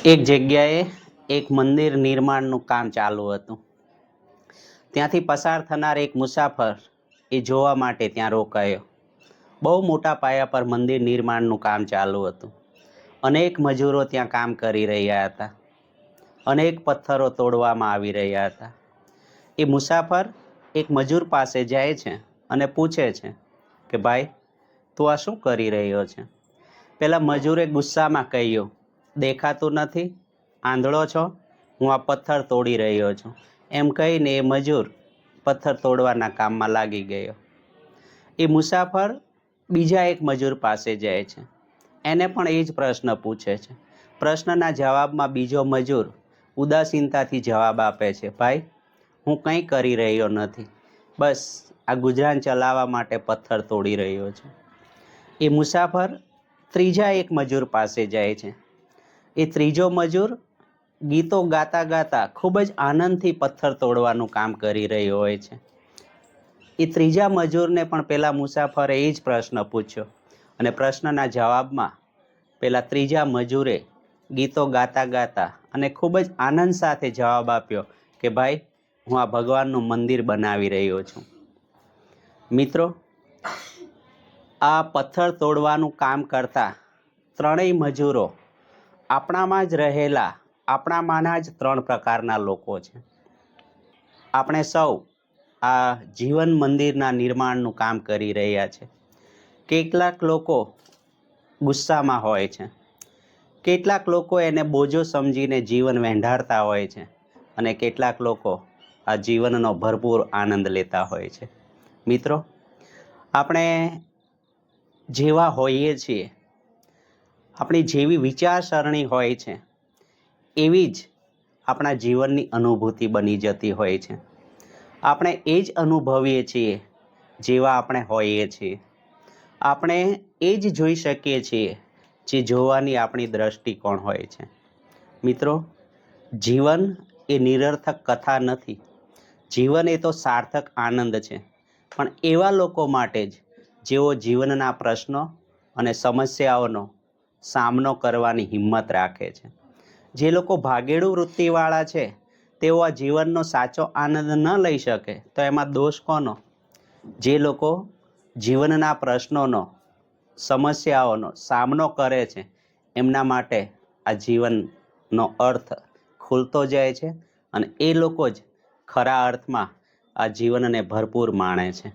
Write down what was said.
એક જગ્યાએ એક મંદિર નિર્માણનું કામ ચાલુ હતું. ત્યાંથી પસાર થનાર એક મુસાફર એ જોવા માટે ત્યાં રોકાયો. બહુ મોટા પાયા પર મંદિર નિર્માણનું કામ ચાલુ હતું. અનેક મજૂરો ત્યાં કામ કરી રહ્યા હતા. અનેક પથ્થરો તોડવામાં આવી રહ્યા હતા. એ મુસાફર એક મજૂર પાસે જાય છે અને પૂછે છે કે ભાઈ, તું આ શું કરી રહ્યો છે? પેલા મજૂરે ગુસ્સામાં કહ્યું, દેખાતું નથી, આંધળો છો, હું આ પથ્થર તોડી રહ્યો છું. એમ કહીને એ મજૂર પથ્થર તોડવાના કામમાં લાગી ગયો. એ મુસાફર બીજા એક મજૂર પાસે જાય છે. એને પણ એ જ પ્રશ્ન પૂછે છે. પ્રશ્નના જવાબમાં બીજો મજૂર ઉદાસીનતાથી જવાબ આપે છે, ભાઈ, હું કંઈ કરી રહ્યો નથી, બસ આ ગુજરાન ચલાવવા માટે પથ્થર તોડી રહ્યો છું. એ મુસાફર ત્રીજા એક મજૂર પાસે જાય છે. એ ત્રીજો મજૂર ગીતો ગાતા ગાતા ખૂબ જ આનંદથી પથ્થર તોડવાનું કામ કરી રહ્યો હોય છે. એ ત્રીજા મજૂરને પણ પેલા મુસાફરે એ જ પ્રશ્ન પૂછ્યો અને પ્રશ્નના જવાબમાં પેલા ત્રીજા મજૂરે ગીતો ગાતા ગાતા અને ખૂબ જ આનંદ સાથે જવાબ આપ્યો કે ભાઈ, હું આ ભગવાનનું મંદિર બનાવી રહ્યો છું. મિત્રો, આ પથ્થર તોડવાનું કામ કરતા ત્રણેય મજૂરો આપણામાં જ રહેલા આપણામાંના જ ત્રણ પ્રકારના લોકો છે. આપણે સૌ આ જીવન મંદિરના નિર્માણનું કામ કરી રહ્યા છે. કેટલાક લોકો ગુસ્સામાં હોય છે, કેટલાક લોકો એને બોજો સમજીને જીવન વહેંઢારતા હોય છે અને કેટલાક લોકો આ જીવનનો ભરપૂર આનંદ લેતા હોય છે. મિત્રો, આપણે જેવા હોઈએ છીએ, આપણી જેવી વિચારસરણી હોય છે એવી જ આપણા જીવનની અનુભૂતિ બની જતી હોય છે. આપણે એ જ અનુભવીએ છીએ જેવા આપણે હોઈએ છીએ. આપણે એ જ જોઈ શકીએ છીએ જે જોવાની આપણી દ્રષ્ટિકોણ હોય છે. મિત્રો, જીવન એ નિરર્થક કથા નથી. જીવન એ તો સાર્થક આનંદ છે, પણ એવા લોકો માટે જ જેઓ જીવનના પ્રશ્નો અને સમસ્યાઓનો સામનો કરવાની હિંમત રાખે છે. જે લોકો ભાગેડુ વૃત્તિવાળા છે તેઓ આ જીવનનો સાચો આનંદ ન લઈ શકે તો એમાં દોષ કોનો? જે લોકો જીવનના પ્રશ્નોનો, સમસ્યાઓનો સામનો કરે છે એમના માટે આ જીવનનો અર્થ ખુલતો જાય છે અને એ લોકો જ ખરા અર્થમાં આ જીવનને ભરપૂર માણે છે.